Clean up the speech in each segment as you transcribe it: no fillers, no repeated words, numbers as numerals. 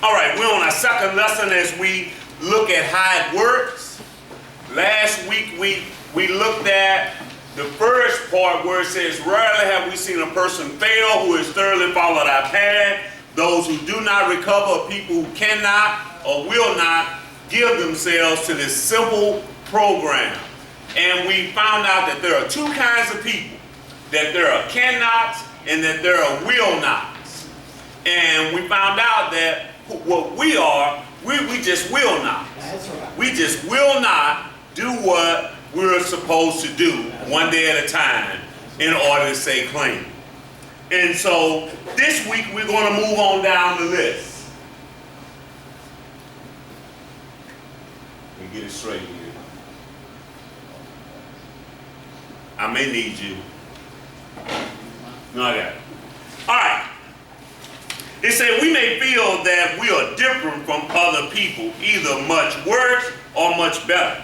All right, we're on our second lesson as we look at how it works. Last week we looked at the first part where it says, rarely have we seen a person fail who has thoroughly followed our path. Those who do not recover are people who cannot or will not give themselves to this simple program. And we found out that there are two kinds of people, that there are cannots and that there are will nots. And we found out that what we are, we just will not. That's right. We just will not do what we're supposed to do one day at a time in order to stay clean. And so this week we're going to move on down the list. Let me get it straight here. I may need you. No, I got it. All right. It said we may feel that we are different from other people, either much worse or much better.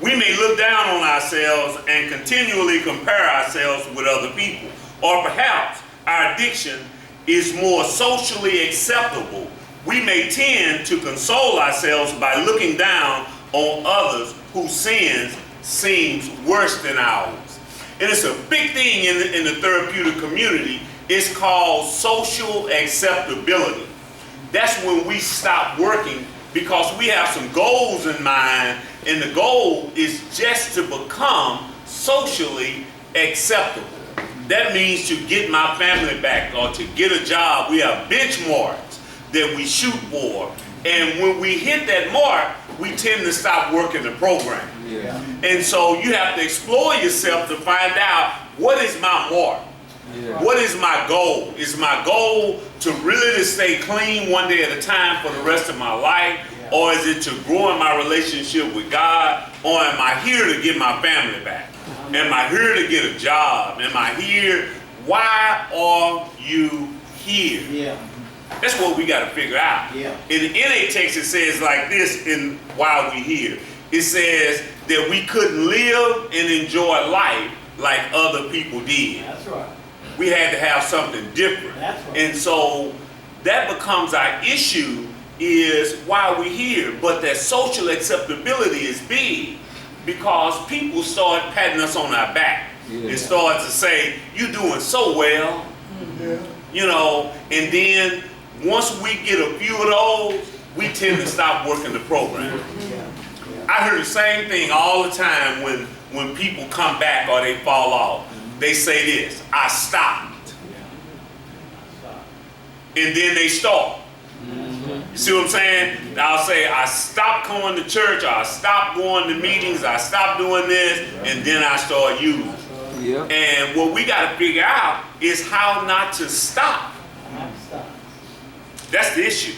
We may look down on ourselves and continually compare ourselves with other people. Or perhaps our addiction is more socially acceptable. We may tend to console ourselves by looking down on others whose sins seems worse than ours. And it's a big thing in the therapeutic community. It's called social acceptability. That's when we stop working because we have some goals in mind, and the goal is just to become socially acceptable. That means to get my family back or to get a job. We have benchmarks that we shoot for. And when we hit that mark, we tend to stop working the program. Yeah. And so you have to explore yourself to find out, what is my mark? Yeah. What is my goal? Is my goal to really to stay clean one day at a time for the rest of my life? Yeah. Or is it to grow in my relationship with God? Or am I here to get my family back? Am I here to get a job? Am I here? Why are you here? Yeah. That's what we got to figure out. Yeah. In the NA text, it says like this in While We Here. It says that we couldn't live and enjoy life like other people did. That's right. We had to have something different. That's right. And so that becomes our issue, is why we're here. But that social acceptability is big because people start patting us on our back. Yeah. And start to say, you're doing so well. Yeah. You know, and then once we get a few of those, we tend to stop working the program. Yeah. I hear the same thing all the time when people come back or they fall off. They say this, I stopped. And then they start. You see what I'm saying? I'll say, I stopped going to church, or I stopped going to meetings, I stopped doing this, and then I start using. Yeah. And what we got to figure out is how not to stop. That's the issue.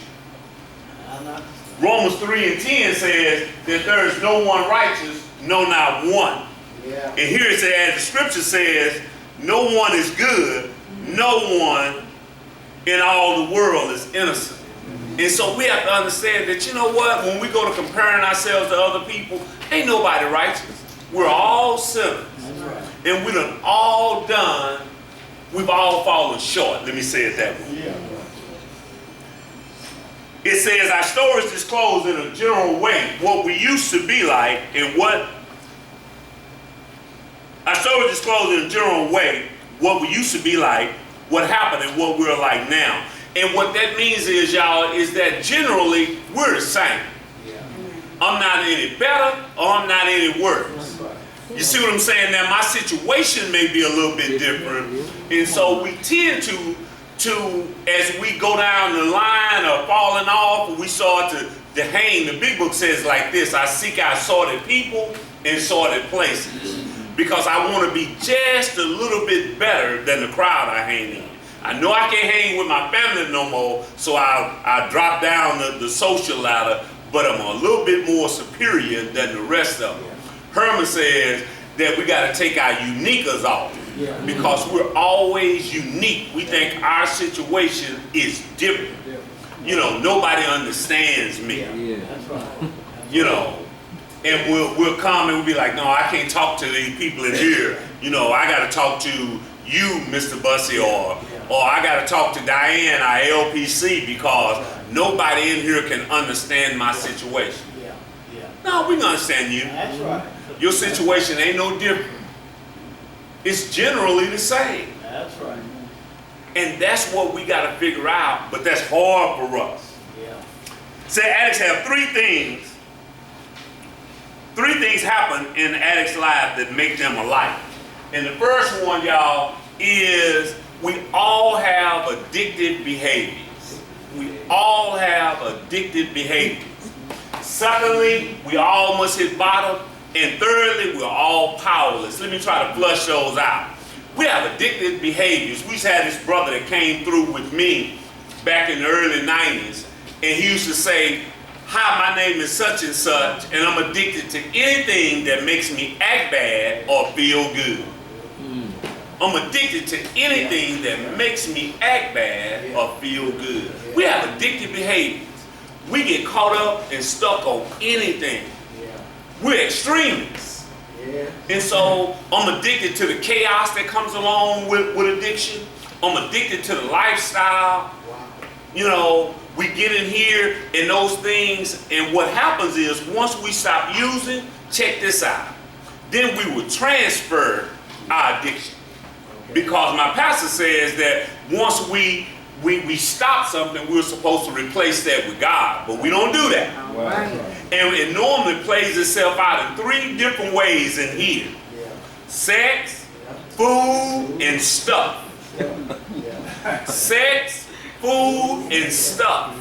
Romans 3:10 says that there is no one righteous, no, not one. Yeah. And here it says, as the scripture says, no one is good, no one in all the world is innocent. And so we have to understand that, you know what, when we go to comparing ourselves to other people, ain't nobody righteous. We're all sinners. Right. And we done all done, we've all fallen short. Let me say it that way. Yeah. It says our stories disclose in a general way what we used to be like and what our stories disclose in a general way what we used to be like, what happened, and what we're like now. And what that means is, y'all, is that generally we're the same. Yeah. I'm not any better or I'm not any worse. You see what I'm saying? Now my situation may be a little bit different, and so we tend to as we go down the line or falling off, we start to hang. The big book says like this, I seek out sorted people in sorted places because I want to be just a little bit better than the crowd I hang in. I know I can't hang with my family no more, so I drop down the social ladder, but I'm a little bit more superior than the rest of them. Herman says that we got to take our uniquers off. Yeah. Because we're always unique. We think our situation is different. You know, nobody understands me. Yeah. That's right. You know, and we'll come and we'll be like, no, I can't talk to these people in here. You know, I got to talk to you, Mr. Bussey, or or I got to talk to Diane, our LPC, because nobody in here can understand my situation. Yeah. Yeah. No, we can understand you. That's right. Your situation ain't no different. It's generally the same. That's right. And that's what we got to figure out, but that's hard for us. Yeah. Say addicts have three things. Three things happen in the addict's life that make them alike. And the first one, y'all, is we all have addictive behaviors. We all have addictive behaviors. Secondly, we all must hit bottom. And thirdly, we're all powerless. Let me try to flush those out. We have addictive behaviors. We just had this brother that came through with me back in the early 90s. And he used to say, hi, my name is such and such, and I'm addicted to anything that makes me act bad or feel good. I'm addicted to anything that makes me act bad or feel good. We have addictive behaviors. We get caught up and stuck on anything. We're extremists. And so I'm addicted to the chaos that comes along with addiction. I'm addicted to the lifestyle. You know, we get in here and those things, and what happens is once we stop using, check this out, then we will transfer our addiction. Because my pastor says that once we stop something, we're supposed to replace that with God, but we don't do that. And it normally plays itself out in three different ways in here. Sex, food, and stuff. Sex, food, and stuff.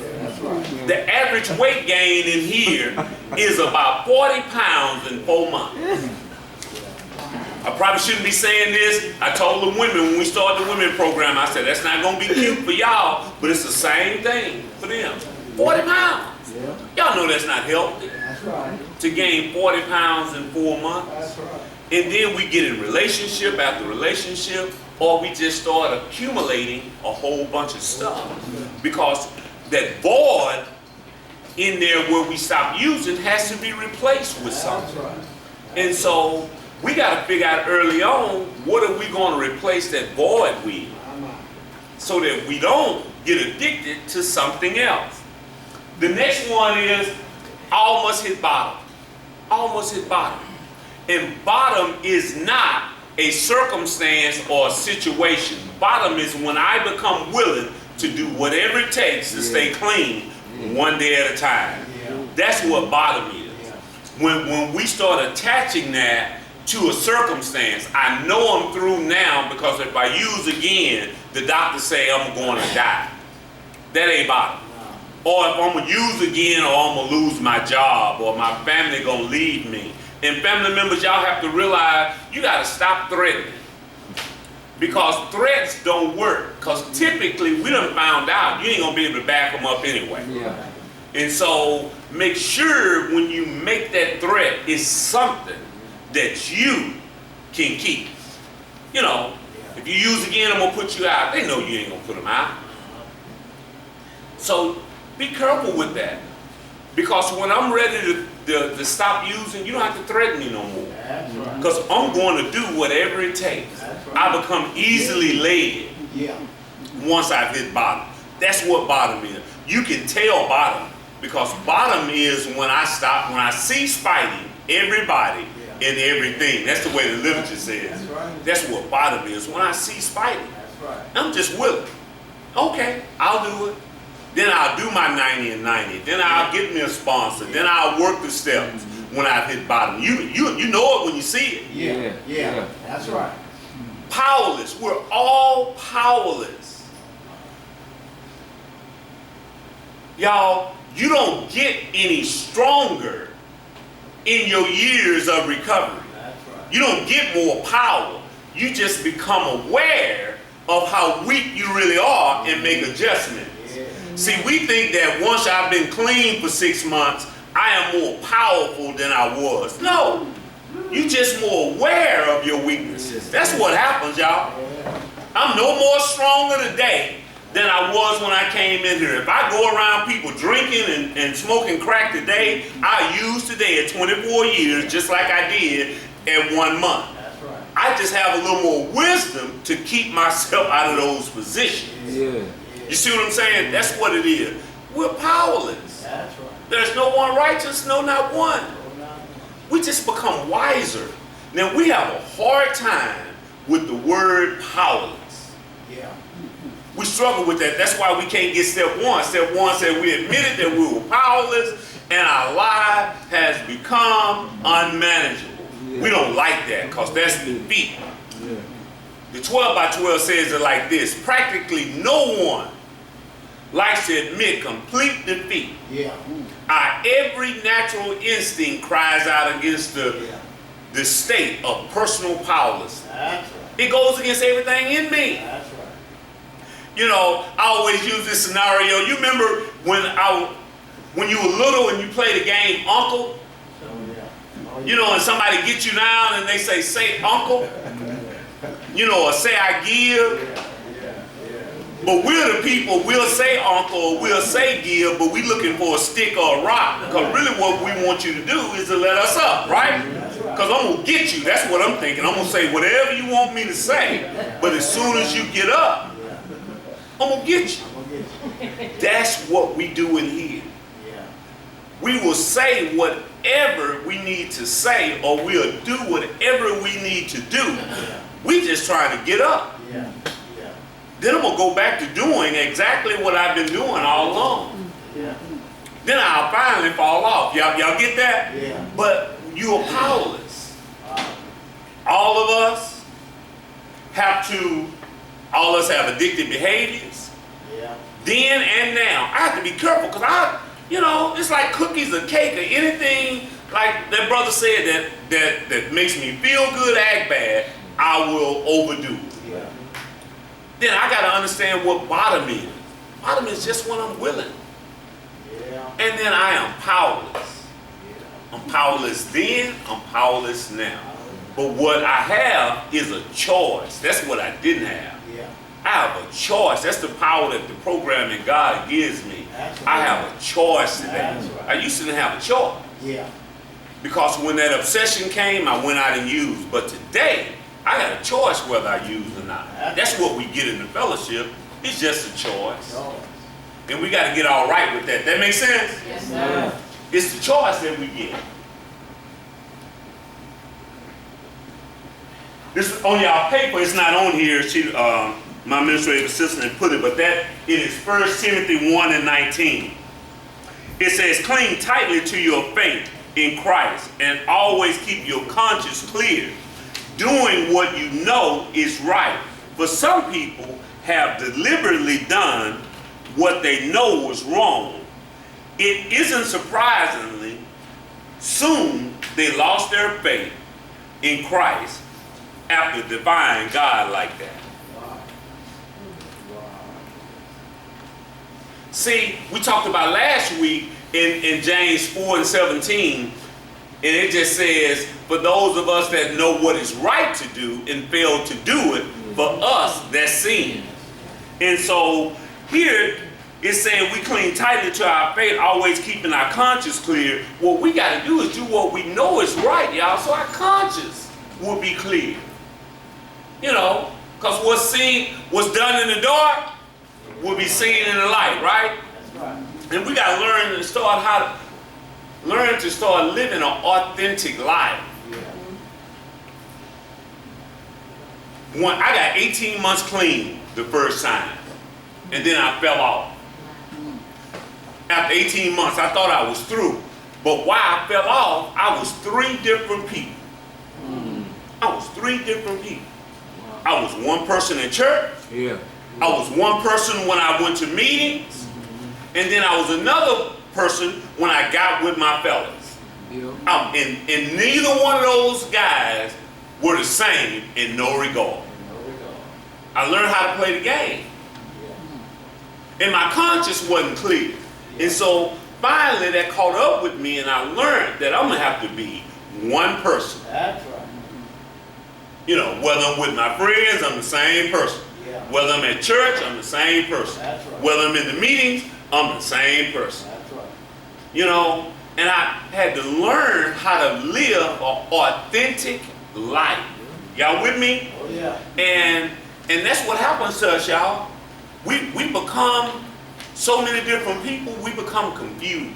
The average weight gain in here is about 40 pounds in 4 months. I probably shouldn't be saying this. I told the women when we started the women program, I said, that's not going to be cute for y'all, but it's the same thing for them. 40 pounds. Y'all know that's not healthy. That's right. To gain 40 pounds in 4 months. That's right. And then we get in relationship after relationship, or we just start accumulating a whole bunch of stuff. Because that void in there where we stop using has to be replaced with something. That's right. And so we got to figure out early on, what are we going to replace that void with, so that we don't get addicted to something else. The next one is all must hit bottom. All must hit bottom. And bottom is not a circumstance or a situation. Bottom is when I become willing to do whatever it takes to stay clean one day at a time. That's what bottom is. When we start attaching that to a circumstance, I know I'm through now, because if I use again, the doctor say I'm going to die. That ain't bottom. Or if I'm going to use again, or I'm going to lose my job, or my family going to leave me. And family members, y'all have to realize you got to stop threatening. Because threats don't work. Because typically, we done found out you ain't going to be able to back them up anyway. And so make sure when you make that threat, it's something that you can keep. You know, if you use again, I'm going to put you out. They know you ain't going to put them out. So be careful with that. Because when I'm ready to stop using, you don't have to threaten me no more. Because I'm going to do whatever it takes. I become easily led once I've hit bottom. That's what bottom is. You can tell bottom, because bottom is when I cease fighting everybody and everything. That's the way the literature says. That's what bottom is. When I cease fighting, I'm just willing. Okay, I'll do it. Then I'll do my 90 and 90. Then I'll get me a sponsor. Then I'll work the steps when I've hit bottom. You know it when you see it. Yeah. That's right. Powerless. We're all powerless. Y'all, you don't get any stronger in your years of recovery. You don't get more power. You just become aware of how weak you really are and make adjustments. See, we think that once I've been clean for 6 months, I am more powerful than I was. No, you're just more aware of your weaknesses. That's what happens, y'all. I'm no more stronger today than I was when I came in here. If I go around people drinking and smoking crack today, I use today at 24 years just like I did at 1 month. I just have a little more wisdom to keep myself out of those positions. Yeah. You see what I'm saying? That's what it is. We're powerless. That's right. There's no one righteous, no, not one. Oh, no. We just become wiser. Now, we have a hard time with the word powerless. Yeah. We struggle with that. That's why we can't get step one. Step one said we admitted that we were powerless and our life has become unmanageable. We don't like that because that's defeat. Yeah. The 12 by 12 says it like this: practically no one likes to admit complete defeat. Yeah. Our every natural instinct cries out against Yeah. the state of personal powerlessness. That's right. It goes against everything in me. That's right. You know, I always use this scenario. You remember when you were little and you played the game Uncle? Oh, yeah. Oh, yeah. You know, and somebody gets you down and they say Uncle. You know, or say I give. Yeah. But we're the people, we'll say Uncle or we'll say give, but we looking for a stick or a rock. Because really what we want you to do is to let us up, right? Because I'm going to get you. That's what I'm thinking. I'm going to say whatever you want me to say. But as soon as you get up, I'm going to get you. I'm gonna get you. That's what we do in here. Yeah. We will say whatever we need to say, or we'll do whatever we need to do. Yeah. We just trying to get up. Yeah. Yeah. Then I'm going to go back to doing exactly what I've been doing all along. Yeah. Then I'll finally fall off. Y'all get that? Yeah. But you are powerless. Wow. All of us have addictive behaviors. Yeah. Then and now. I have to be careful because it's like cookies or cake or anything like that brother said that makes me feel good, act bad, I will overdo it. Yeah. Then I got to understand what bottom is. Bottom is just when I'm willing. Yeah. And then I am powerless. Yeah. I'm powerless then, I'm powerless now. But what I have is a choice. That's what I didn't have. Yeah. I have a choice. That's the power that the programming God gives me. That's I right. have a choice today. That's right. I used to didn't have a choice. Yeah. Because when that obsession came, I went out and used. But today, I got a choice whether I use or not. That's what we get in the fellowship. It's just a choice. Oh. And we got to get all right with that. That makes sense? Yes, sir. Yeah. It's the choice that we get. This on y'all paper, it's not on here. My administrative assistant put it, but that it is 1 Timothy 1 and 19. It says, cling tightly to your faith in Christ and always keep your conscience clear, doing what you know is right. For some people have deliberately done what they know was wrong. It isn't surprisingly, soon they lost their faith in Christ after defying God like that. Wow. Wow. See, we talked about last week in James 4 and 17, and it just says, for those of us that know what is right to do and fail to do it, for us that's sin. And so here it's saying we cling tightly to our faith, always keeping our conscience clear. What we got to do is do what we know is right, y'all, so our conscience will be clear. You know, because what's done in the dark will be seen in the light, right? That's right. And we got to learn to start living an authentic life. Yeah. I got 18 months clean the first time, and then I fell off. After 18 months, I thought I was through. But while I fell off, I was 3 different people. I was 3 different people. I was one person in church. Yeah. I was one person when I went to meetings. And then I was another person when I got with my fellas. Yeah. And neither one of those guys were the same in no regard. I learned how to play the game. And my conscience wasn't clear. And so finally that caught up with me, and I learned that I'm going to have to be one person. That's right. You know, whether I'm with my friends, I'm the same person. Yeah. Whether I'm at church, I'm the same person. That's right. Whether I'm in the meetings, I'm the same person. That's right. You know, and I had to learn how to live an authentic life. Y'all with me? Oh, yeah. And that's what happens to us, y'all. We become so many different people, we become confused.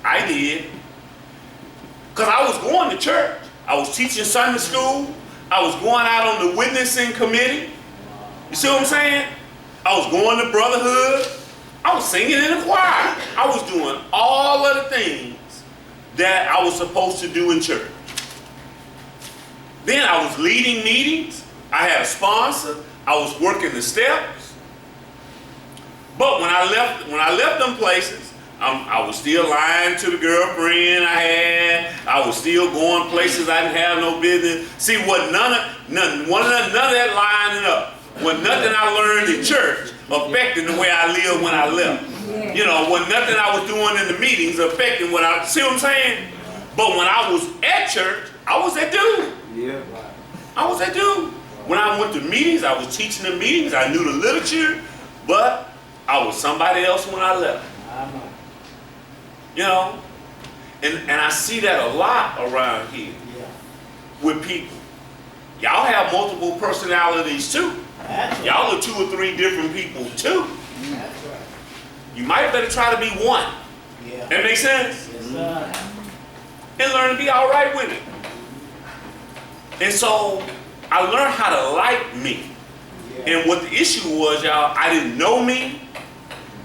I did. Because I was going to church. I was teaching Sunday school. I was going out on the witnessing committee. You see what I'm saying? I was going to brotherhood. I was singing in the choir. I was doing all of the things that I was supposed to do in church. Then I was leading meetings. I had a sponsor. I was working the steps. But when I left them places, I was still lying to the girlfriend I had. I was still going places I didn't have no business. See, what none of that lining up. What nothing I learned in church affecting the way I lived when I left. You know, what nothing I was doing in the meetings affecting what I, see what I'm saying? But when I was at church, I was that dude. Yeah. I was that dude. When I went to meetings, I was teaching the meetings. I knew the literature, but I was somebody else when I left. You know? And I see that a lot around here with people. Y'all have multiple personalities too. Y'all are 2 or 3 different people too. That's right. You might better try to be one. Yeah. That makes sense? Yes, sir. And learn to be all right with it. And so I learned how to like me. Yeah. And what the issue was, y'all, I didn't know me.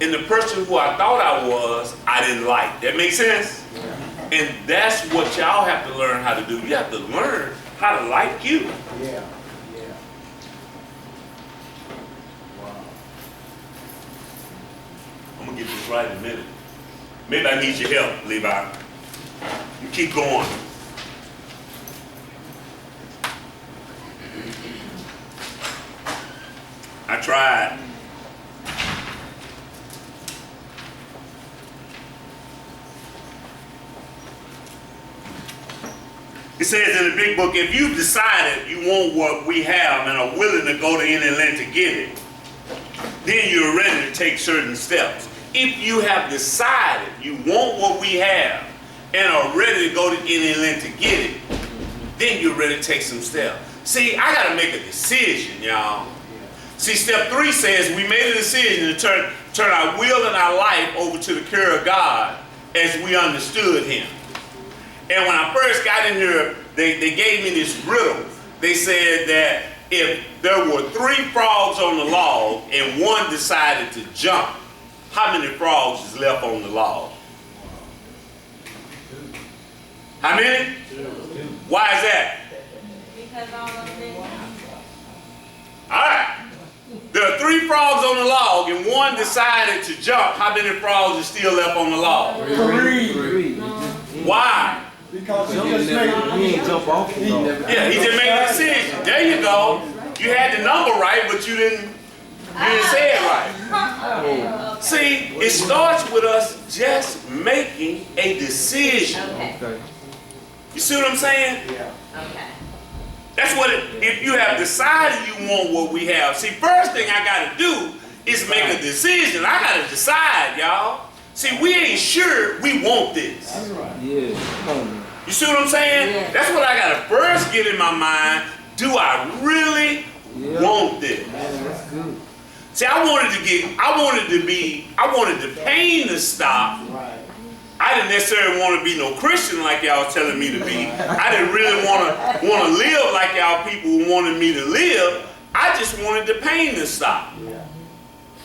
And the person who I thought I was, I didn't like. That makes sense? Yeah. And that's what y'all have to learn how to do. You have to learn how to like you. Yeah. Yeah. Wow. I'm gonna get this right in a minute. Maybe I need your help, Levi. You keep going. I tried. It says in the big book, if you've decided you want what we have and are willing to go to any length to get it, then you're ready to take certain steps. If you have decided you want what we have and are ready to go to any length to get it, then you're ready to take some steps. See, I got to make a decision, y'all. See, step 3 says we made a decision to turn our will and our life over to the care of God as we understood Him. And when I first got in here, they gave me this riddle. They said that if there were 3 frogs on the log and one decided to jump, how many frogs is left on the log? How many? 2. Why is that? Because all of them. All right. There are 3 frogs on the log and one decided to jump. How many frogs is still left on the log? 3. Why? Because he just made He ain't jump off. Yeah, he just made a decision. There you go. You had the number right, but you didn't say it right. See, it starts with us just making a decision. Okay. You see what I'm saying? Yeah. Okay. That's what it, if you have decided you want what we have. See, first thing I gotta do is make a decision. I gotta decide, y'all. See, we ain't sure we want this. That's right. Yeah, come on, man. You see what I'm saying? Yeah. That's what I gotta first get in my mind. Do I really want this? Man, that's good. See, I wanted the pain to stop. Right. I didn't necessarily want to be no Christian like y'all was telling me to be. I didn't really want to live like y'all people wanted me to live. I just wanted the pain to stop. Yeah.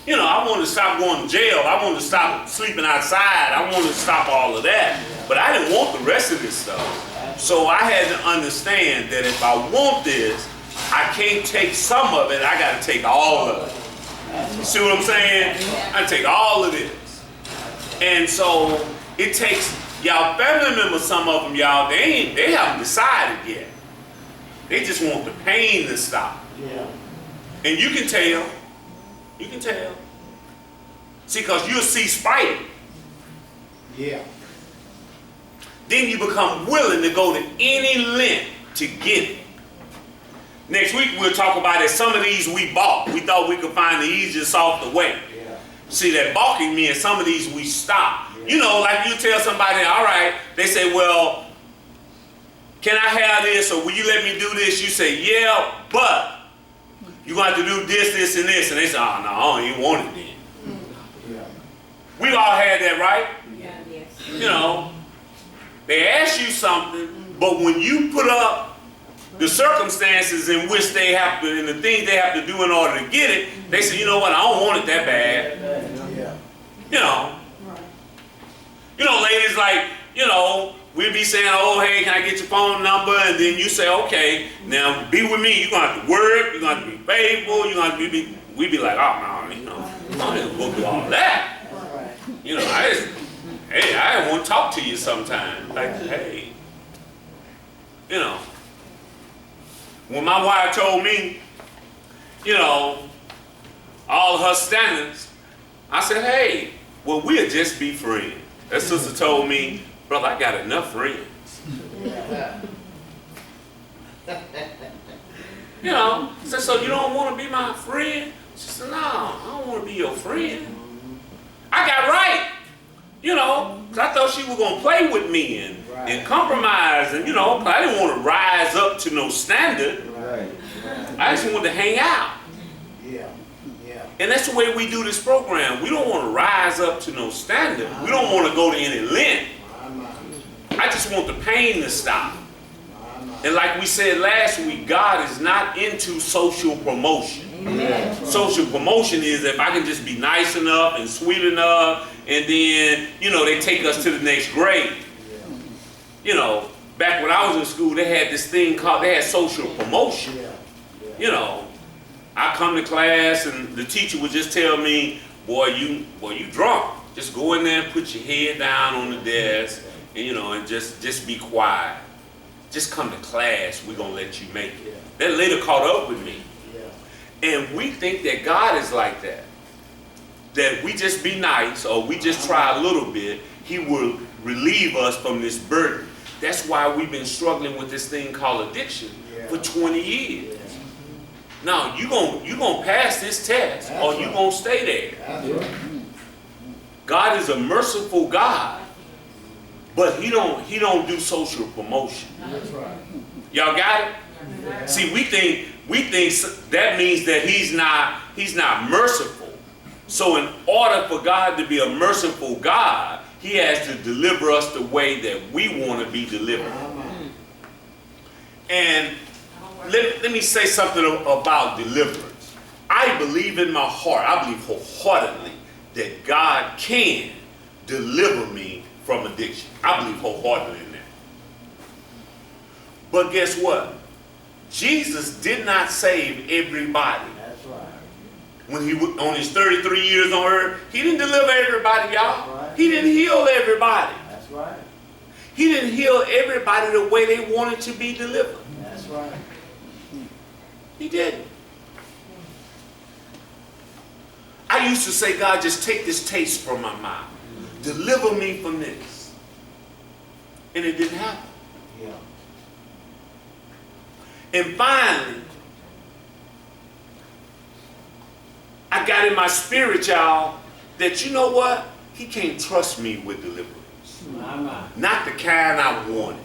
You know, I wanted to stop going to jail. I wanted to stop sleeping outside. I wanted to stop all of that. But I didn't want the rest of this stuff. So I had to understand that if I want this, I can't take some of it. I got to take all of it. You see what I'm saying? I take all of this. And so it takes y'all family members, some of them, y'all, they haven't decided yet. They just want the pain to stop. Yeah. And you can tell. You can tell. See, because you'll cease fighting. Yeah. Then you become willing to go to any length to get it. Next week we'll talk about that some of these we bought. We thought we could find the easiest off the way. Yeah. See, that balking means some of these we stop. You know, like you tell somebody, all right, they say, well, can I have this, or will you let me do this? You say, yeah, but you're going to have to do this, this, and this. And they say, oh, no, I don't even want it then. Yeah. We all had that, right? Yeah, yes. You know, they ask you something, but when you put up the circumstances in which they have to, and the things they have to do in order to get it, they say, you know what, I don't want it that bad. Yeah. You know, ladies, like, you know, we'd be saying, oh, hey, can I get your phone number? And then you say, okay, now be with me. You're going to have to work. You're going to have to be faithful. You're going to have to be, we'd be like, oh, no, you know, I'm not going to go through all that. You know, I want to talk to you sometime. Like, hey, you know, when my wife told me, you know, all of her standards, I said, hey, well, we'll just be friends. That sister told me, brother, I got enough friends. You know, I said, so you don't want to be my friend? She said, no, I don't want to be your friend. I got right, you know, because I thought she was going to play with me and compromise, and, you know, 'cause I didn't want to rise up to no standard. Right. I just wanted to hang out. Yeah. Yeah. And that's the way we do this program. We don't want to rise up to no standard. We don't want to go to any length. I just want the pain to stop. And like we said last week, God is not into social promotion. Amen. Social promotion is if I can just be nice enough and sweet enough, and then, you know, they take us to the next grade. You know, back when I was in school, they had this thing called, they had social promotion. You know, I come to class and the teacher would just tell me, boy, you drunk. Just go in there and put your head down on the desk, and, you know, and just be quiet. Just come to class, we're going to let you make it. That later caught up with me. And we think that God is like that. That we just be nice, or we just try a little bit, He will relieve us from this burden. That's why we've been struggling with this thing called addiction for 20 years. Now, you're gonna pass this test, or you're going to stay there. God is a merciful God, but He don't do social promotion. Y'all got it? See, we think that means that He's not merciful. So in order for God to be a merciful God, He has to deliver us the way that we want to be delivered. And let me say something about deliverance. I believe in my heart, I believe wholeheartedly that God can deliver me from addiction. I believe wholeheartedly in that. But guess what? Jesus did not save everybody. That's right. When He was on His 33 years on earth, He didn't deliver everybody, y'all. Right. He didn't heal everybody. That's right. He didn't heal everybody the way they wanted to be delivered. That's right. He didn't. I used to say, God, just take this taste from my mouth. Deliver me from this. And it didn't happen. Yeah. And finally, I got in my spirit, y'all, that you know what? He can't trust me with deliverance. Not the kind I wanted.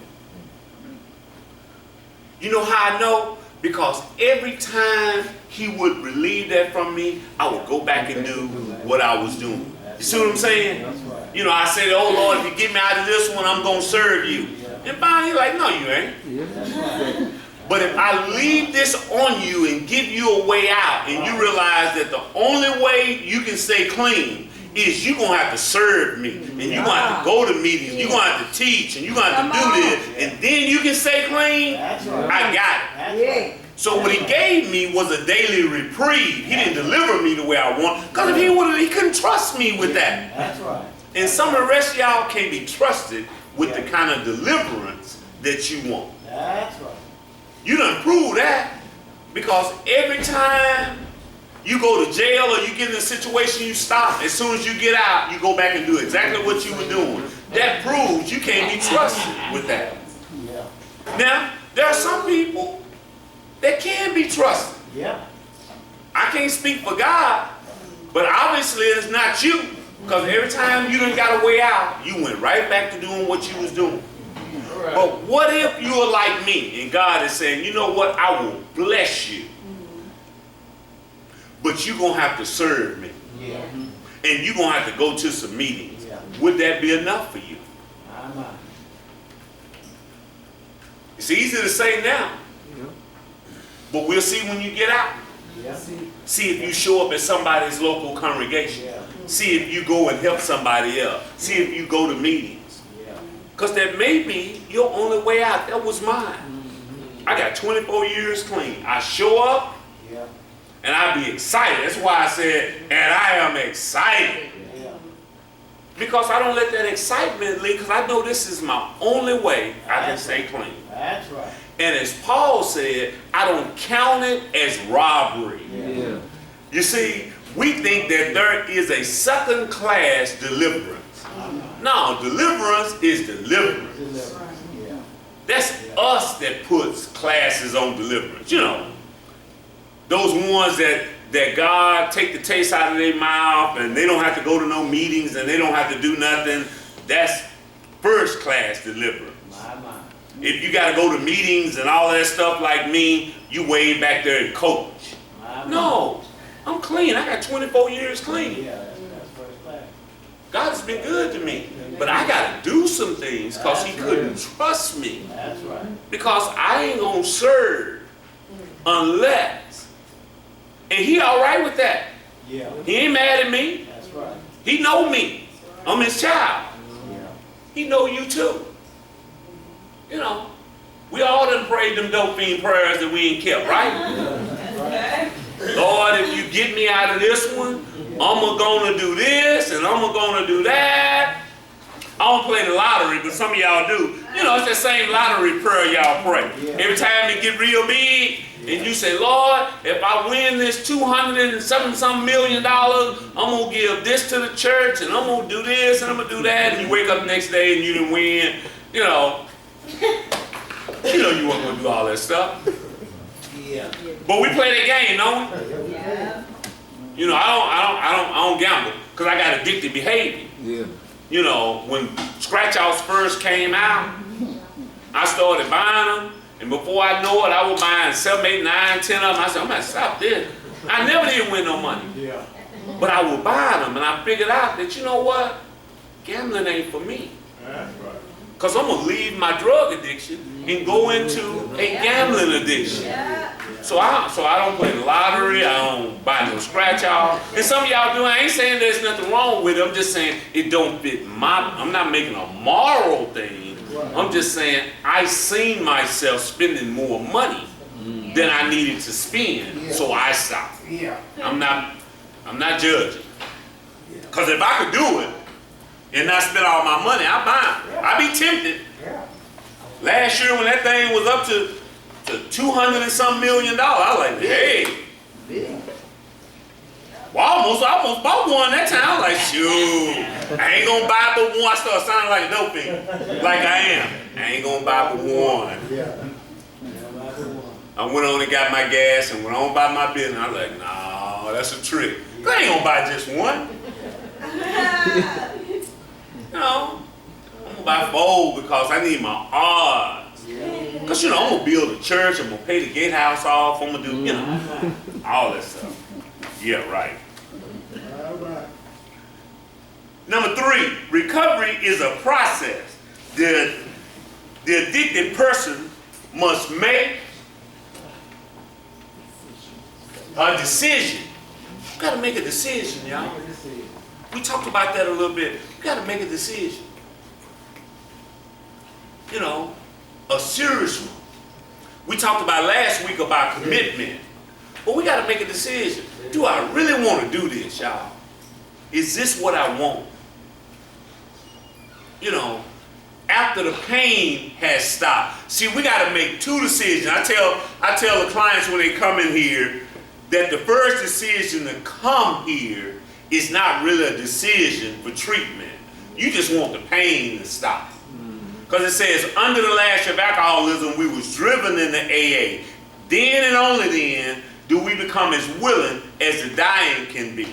You know how I know? Because every time He would relieve that from me, I would go back and do what I was doing. You see what I'm saying? You know, I said, oh Lord, if you get me out of this one, I'm going to serve you. And finally, He's like, no, you ain't. But if I leave this on you and give you a way out, and you realize that the only way you can stay clean is you're going to have to serve me, and you're going to have to go to meetings, you're going to have to teach, and you're going to have to do this, and then you can stay clean, I got it. So what He gave me was a daily reprieve. He didn't deliver me the way I want, because if He would, He couldn't trust me with that. That's right. And some of the rest of y'all can't be trusted with the kind of deliverance that you want. That's right. You done proved that, because every time you go to jail or you get in a situation, you stop. As soon as you get out, you go back and do exactly what you were doing. That proves you can't be trusted with that. Yeah. Now, there are some people that can be trusted. Yeah. I can't speak for God, but obviously it's not you, because every time you done got a way out, you went right back to doing what you was doing. right. But what if you're like me and God is saying, you know what, I will bless you, but you're going to have to serve me. Yeah. And you're going to have to go to some meetings. Yeah. Would that be enough for you? My. It's easy to say now, Yeah. but we'll see when you get out. Yeah. See if you show up at somebody's local congregation. Yeah. See if you go and help somebody else. See if you go to meetings. Yeah. Because that may be your only way out. That was mine. I got 24 years clean. I show up Yeah. and I be excited. That's why I said, and I am excited. Yeah. Because I don't let that excitement leave, because I know this is my only way I can stay clean. That's right. And as Paul said, I don't count it as robbery. Yeah. You see, we think that there is a second class deliverance. No, deliverance is deliverance. Deliverance. Yeah. That's us that puts classes on deliverance. You know, those ones that God take the taste out of their mouth and they don't have to go to no meetings and they don't have to do nothing. That's first class deliverance. My. If you got to go to meetings and all that stuff like me, you way back there and coach. My. No, I'm clean. I got 24 years clean. Yeah, that's first class. God has been good to me. But I got to do some things because he couldn't trust me. That's right. Because I ain't going to serve unless. And he all right with that. Yeah. He ain't mad at me. That's right. He know me. I'm his child. Yeah. He know you too. You know, we all done prayed them dope fiend prayers that we ain't kept, right? Lord, if you get me out of this one, I'm gonna do this and I'm gonna do that. I don't play the lottery, but some of y'all do. You know, it's the same lottery prayer y'all pray. Yeah. Every time it get real big, and you say, Lord, if I win this $207 million, I'm gonna give this to the church, and I'm gonna do this, and I'm gonna do that, and you wake up the next day and you didn't win. You know you weren't gonna do all that stuff. Yeah. But we play that game, don't we? Yeah. You know, I don't gamble because I got addictive behavior. Yeah. You know, when scratch outs first came out, I started buying them, and before I know it, I was buying 7, 8, 9, 10 of them. I said, I'm gonna stop this. I never did win no money, Yeah. but I would buy them, and I figured out that, you know what, gambling ain't for me. That's right. Because I'm gonna leave my drug addiction and go into a gambling addiction. Yeah. So I don't play the lottery, I don't buy no scratch out. And some of y'all do, I ain't saying there's nothing wrong with it, I'm just saying it don't fit I'm not making a moral thing. I'm just saying I seen myself spending more money than I needed to spend, so I stopped. Yeah. I'm not judging. Because if I could do it and not spend all my money, I buy it. I be tempted. Yeah. Last year when that thing was up to $200 and some million, I was like, hey. Big. Well, I almost bought one that time. I was like, shoot, I ain't gonna buy but one. I started sounding like a dope fiend, like I am. I ain't gonna buy but one. Yeah. I went on and got my gas and went on about my business. I was like, no, that's a trick. I ain't gonna buy just one. You know, I'm gonna buy 4 because I need my odds. Because, you know, I'm gonna build a church, I'm gonna pay the gatehouse off, I'm gonna do, you know, all that stuff. Yeah, right. All right. Number 3, recovery is a process. The addicted person must make a decision. You gotta make a decision, y'all. We talked about that a little bit. You gotta make a decision. You know, a serious one. We talked about last week about commitment. But we gotta make a decision. Do I really want to do this, y'all? Is this what I want? You know, after the pain has stopped. See, we got to make 2 decisions. I tell the clients when they come in here that the first decision to come here is not really a decision for treatment. You just want the pain to stop. Because it says, under the lash of alcoholism, we was driven into AA. Then and only then do we become as willing as the dying can be.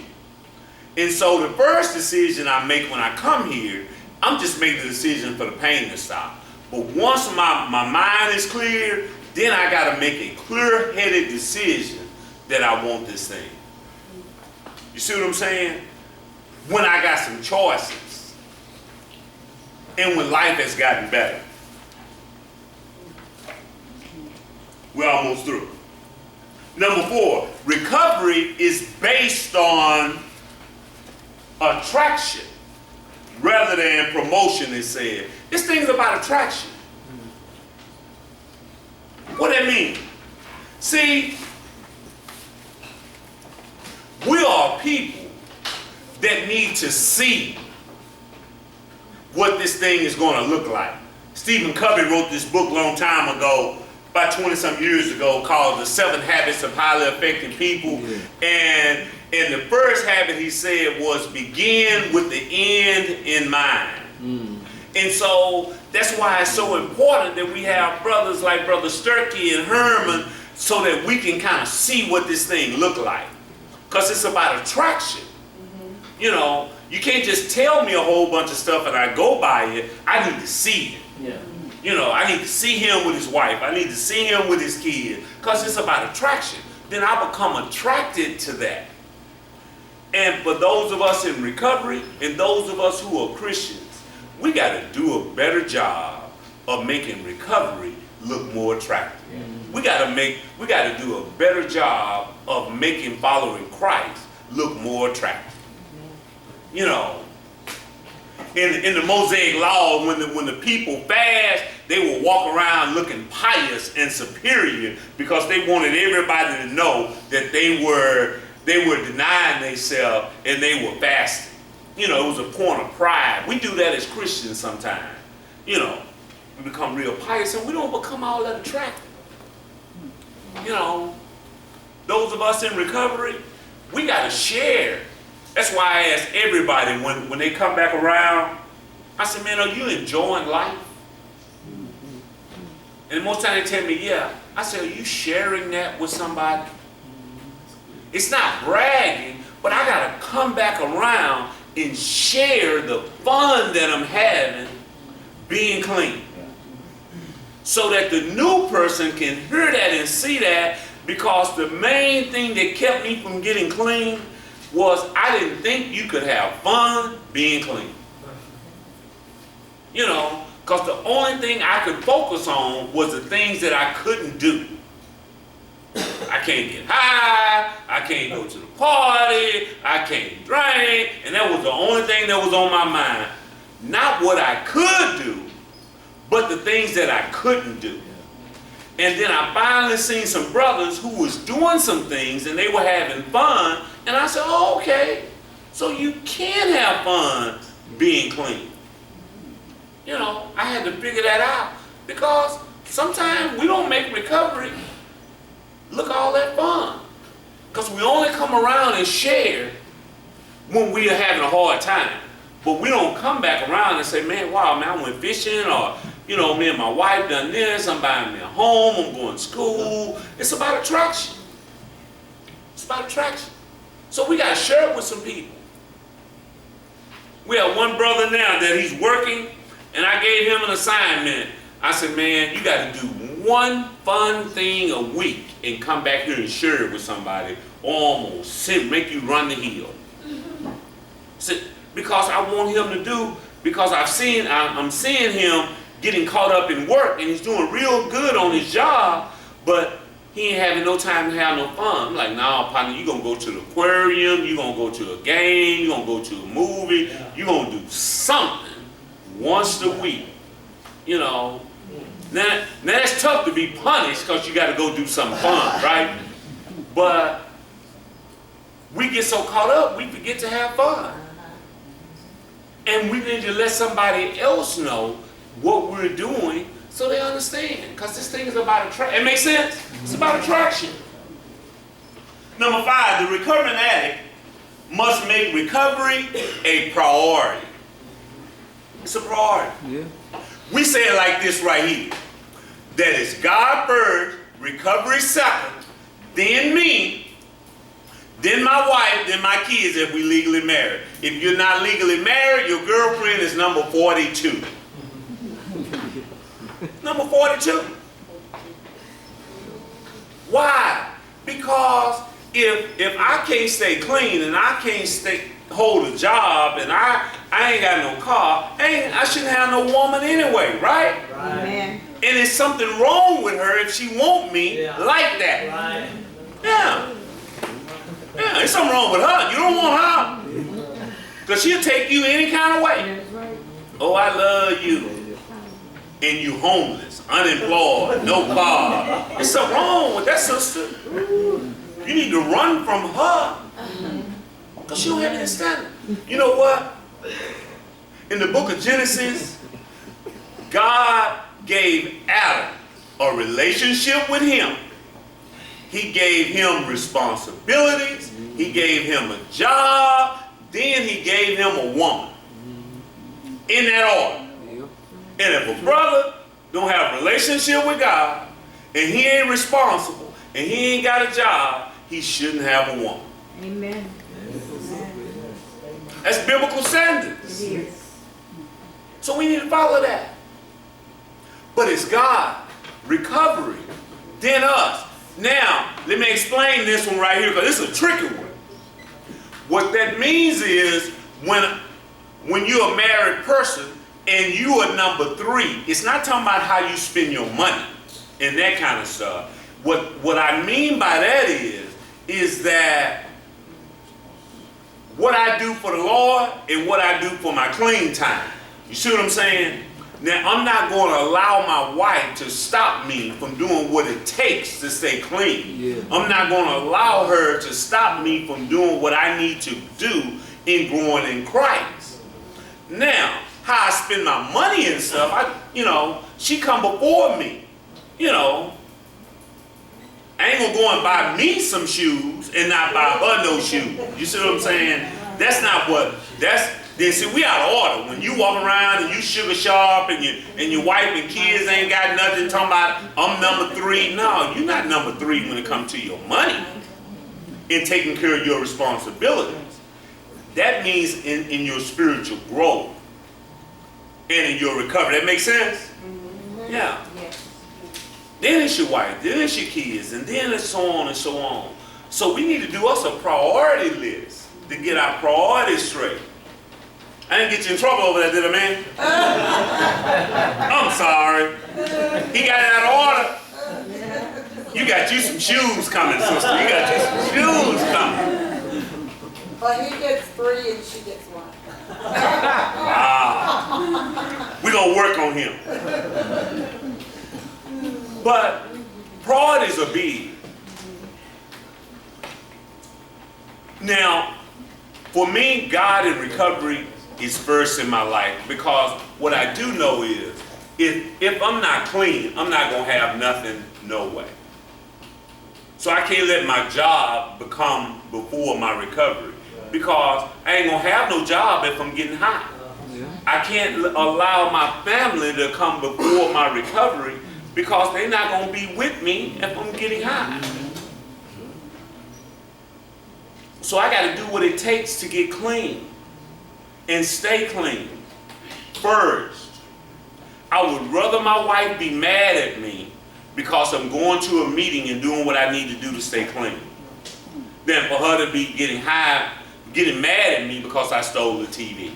And so the first decision I make when I come here, I'm just making the decision for the pain to stop. But once my mind is clear, then I got to make a clear-headed decision that I want this thing. You see what I'm saying? When I got some choices. And when life has gotten better. We're almost through. Number 4, recovery is based on attraction rather than promotion, it said. This thing's about attraction. What that mean? See, we are people that need to see what this thing is going to look like. Stephen Covey wrote this book a long time ago, about 20-some years ago, called The 7 Habits of Highly Effective People. And the first habit, he said, was begin with the end in mind. And so that's why it's so important that we have brothers like Brother Sturkey and Herman so that we can kind of see what this thing look like. Because it's about attraction. You know, you can't just tell me a whole bunch of stuff and I go by it. I need to see it. Yeah. You know, I need to see him with his wife. I need to see him with his kid. Because it's about attraction. Then I become attracted to that. And for those of us in recovery and those of us who are Christians, we got to do a better job of making recovery look more attractive. We got to do a better job of making following Christ look more attractive. You know, in the Mosaic Law, when the people fast, they will walk around looking pious and superior because they wanted everybody to know that they were denying themselves and they were fasting. You know, it was a point of pride. We do that as Christians sometimes. You know, we become real pious and we don't become all that attractive. You know, those of us in recovery, we got to share. That's why I ask everybody when they come back around, I said, man, are you enjoying life? And most times they tell me, yeah. I said, are you sharing that with somebody? It's not bragging, but I got to come back around and share the fun that I'm having being clean. So that the new person can hear that and see that, because the main thing that kept me from getting clean was I didn't think you could have fun being clean. You know, because the only thing I could focus on was the things that I couldn't do. I can't get high, I can't go to the party, I can't drink, and that was the only thing that was on my mind. Not what I could do, but the things that I couldn't do. And then I finally seen some brothers who was doing some things and they were having fun, and I said, oh, okay, so you can have fun being clean. You know, I had to figure that out because sometimes we don't make recovery look all that fun. Because we only come around and share when we are having a hard time. But we don't come back around and say, man, wow, man, I went fishing, or, you know, me and my wife done this, I'm buying me a home, I'm going to school. It's about attraction. It's about attraction. So we got to share it with some people. We have one brother now that he's working, and I gave him an assignment. I said, man, you got to do one fun thing a week and come back here and share it with somebody, almost make you run the hill. So, because I want him to do, because I'm seeing him getting caught up in work, and he's doing real good on his job, but he ain't having no time to have no fun. I'm like, nah, partner, you're going to go to the aquarium, you're going to go to a game, you're going to go to a movie, you're going to do something once a week, you know. Now that's tough to be punished because you got to go do something fun, right? But we get so caught up, we forget to have fun. And we need to let somebody else know what we're doing so they understand. Because this thing is about attraction. It makes sense? It's about attraction. Number 5, the recovering addict must make recovery a priority. It's a priority. Yeah. We say it like this right here. That is God first, recovery second, then me, then my wife, then my kids if we legally married. If you're not legally married, your girlfriend is number 42. Number 42. Why? Because if I can't stay clean and I can't hold a job and I ain't got no car, I shouldn't have no woman anyway, right? Amen. And there's something wrong with her if she want me like that. Right. Yeah. Yeah, there's something wrong with her. You don't want her. Because she'll take you any kind of way. Oh, I love you. And you homeless, unemployed, no car. There's something wrong with that sister. You need to run from her. Because she don't have any standard. You know what? In the book of Genesis, God gave Adam a relationship with him. He gave him responsibilities. He gave him a job. Then he gave him a woman. In that order. And if a brother don't have a relationship with God, and he ain't responsible, and he ain't got a job, he shouldn't have a woman. Amen. That's biblical standards. It is. So we need to follow that. But it's God, recovery, then us. Now, let me explain this one right here, because this is a tricky one. What that means is when you're a married person and you are number 3, it's not talking about how you spend your money and that kind of stuff. What I mean by that is that what I do for the Lord and what I do for my clean time. You see what I'm saying? Now, I'm not going to allow my wife to stop me from doing what it takes to stay clean. Yeah. I'm not going to allow her to stop me from doing what I need to do in growing in Christ. Now, how I spend my money and stuff, she come before me. I ain't going to go and buy me some shoes and not buy her no shoes. You see what I'm saying? That's not what, then see, we out of order. When you walk around and you sugar sharp and your wife and kids ain't got nothing talking about, I'm number 3. No, you're not number 3 when it comes to your money and taking care of your responsibilities. That means in your spiritual growth and in your recovery. That makes sense? Mm-hmm. Yeah. Yes. Then it's your wife, then it's your kids, and then it's so on and so on. So we need to do us a priority list to get our priorities straight. I didn't get you in trouble over that, did I, man? I'm sorry. He got it out of order. You got you some shoes coming, sister. You got you some shoes coming. But he gets 3 and she gets 1. Wow. We're going to work on him. But priorities are big. Now, for me, God in recovery is first in my life, because what I do know is if I'm not clean, I'm not going to have nothing, no way. So I can't let my job become before my recovery, because I ain't going to have no job if I'm getting high. I can't allow my family to come before my recovery, because they're not going to be with me if I'm getting high. So I got to do what it takes to get clean and stay clean first. I would rather my wife be mad at me because I'm going to a meeting and doing what I need to do to stay clean than for her to be getting mad at me because I stole the TV.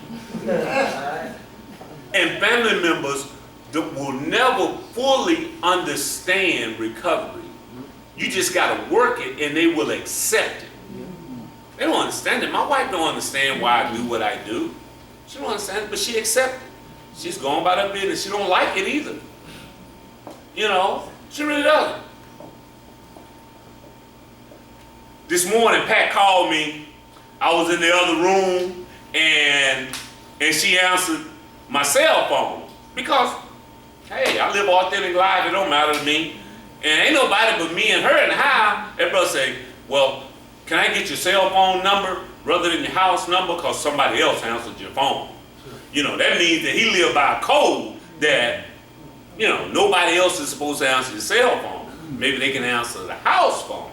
And family members that will never fully understand recovery. You just got to work it and they will accept it. They don't understand it. My wife don't understand why I do what I do. She don't understand it, but she accepts it. She's going about her business. She don't like it either. She really doesn't. This morning, Pat called me. I was in the other room, and she answered my cell phone because, hey, I live authentic life. It don't matter to me. And ain't nobody but me and her in the house. Everybody say, well, can I get your cell phone number rather than your house number, because somebody else answered your phone? That means that he lived by a code that, nobody else is supposed to answer your cell phone. Maybe they can answer the house phone.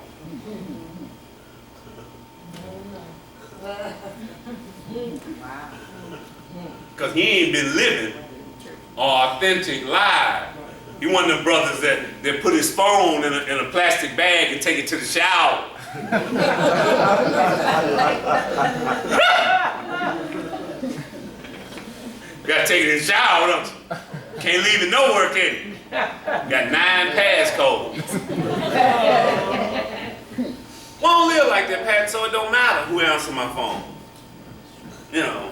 Because he ain't been living an authentic life. He one of them brothers that put his phone in a plastic bag and take it to the shower. Gotta take it in the shower, don't you? Can't leave it nowhere, can you? Got 9 passcodes. We don't live like that, Pat, so it don't matter who answers my phone. You know,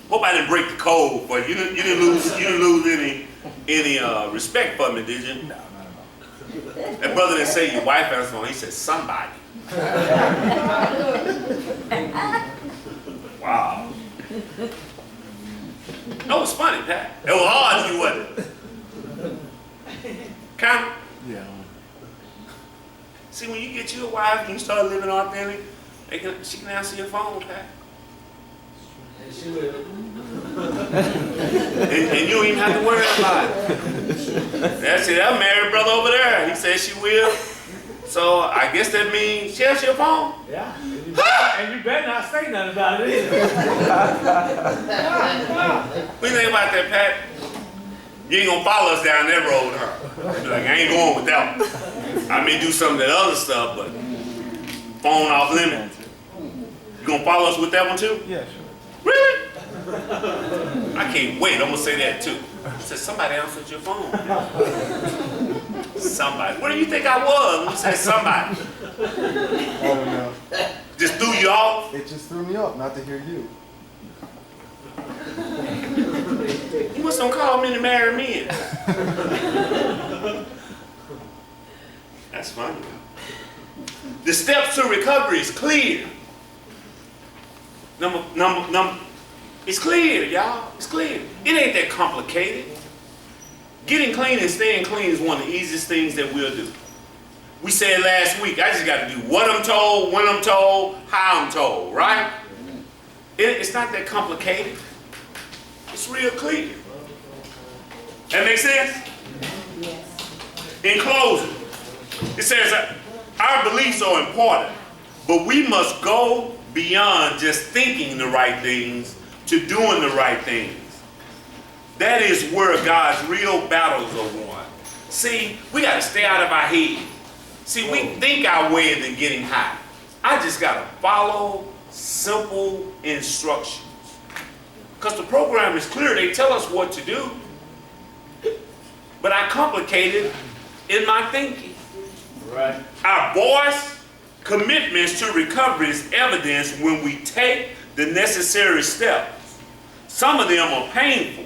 hope I didn't break the code, but you didn't lose any respect for me, did you? No. That brother didn't say your wife answered the phone, he said somebody. Wow. That was funny, Pat. It was hard to you, wasn't it? Count? Yeah. See, when you get you a wife and you start living authentic, she can answer your phone, Pat. And she will. And you don't even have to worry about it. That's it. That married brother over there, he said she will. So I guess that means she answers your phone. Yeah. And you better not say nothing about it either. What do you think about that, Pat? You ain't gonna follow us down that road, huh? You be like, I ain't going with that one. I may do some of that other stuff, but phone off limit. You gonna follow us with that one too? Yeah, sure. Really? I can't wait. I'm gonna say that too. I said, somebody answered your phone. Somebody. What do you think I was when you said somebody? Oh no. Just threw you off? It just threw me off not to hear you. You must don't call me to marry men. That's funny. The steps to recovery is clear. It's clear, y'all. It's clear. It ain't that complicated. Getting clean and staying clean is one of the easiest things that we'll do. We said last week, I just got to do what I'm told, when I'm told, how I'm told, right? It's not that complicated. It's real clear. That makes sense? Yes. In closing, it says our beliefs are important, but we must go beyond just thinking the right things to doing the right things. That is where God's real battles are won. See, we got to stay out of our head. See, we think our way into getting high. I just got to follow simple instructions. Because the program is clear. They tell us what to do. But I complicate it in my thinking. Right. Our voice commitments to recovery is evidence when we take the necessary steps. Some of them are painful,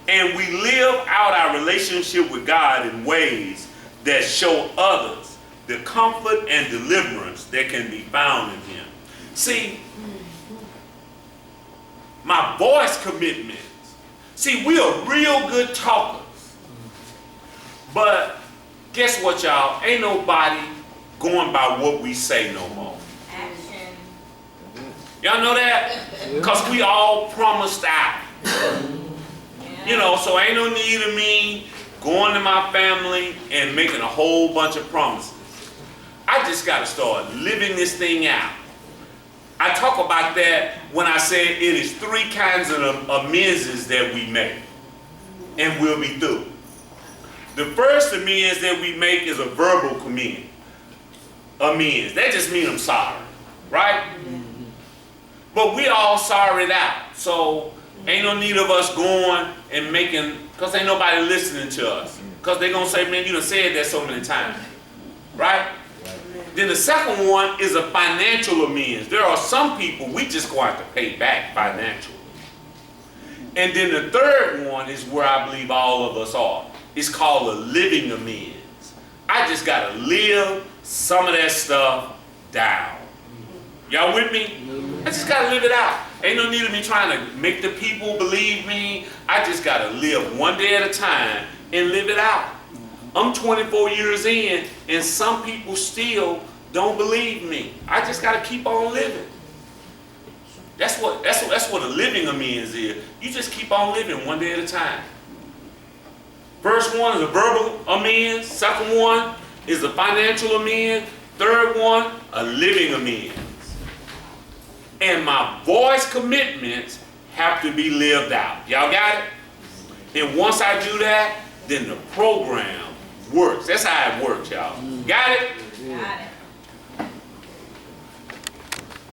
and we live out our relationship with God in ways that show others the comfort and deliverance that can be found in Him. See, my voice commitments. See, we are real good talkers. But guess what, y'all? Ain't nobody going by what we say no more. Action. Y'all know that? Because we all promised out. You know, so ain't no need of me going to my family and making a whole bunch of promises. I just got to start living this thing out. I talk about that when I say it is 3 kinds of amends that we make, and we'll be through. The first amends that we make is a verbal amends. That just means I'm sorry, right? But we all sorry it out. So ain't no need of us going and making, because ain't nobody listening to us. Because they're going to say, man, you done said that so many times, right? Then the second one is a financial amends. There are some people we just going to have to pay back financially. And then the third one is where I believe all of us are. It's called a living amends. I just got to live some of that stuff down. Y'all with me? I just got to live it out. Ain't no need of me trying to make the people believe me. I just got to live one day at a time and live it out. I'm 24 years in, and some people still don't believe me. I just got to keep on living. That's what a living amends is. You just keep on living one day at a time. First one is a verbal amends. Second one is a financial amends. Third one, a living amends. And my voice commitments have to be lived out. Y'all got it? And once I do that, then the program works. That's how it works, y'all. Got it? Got it.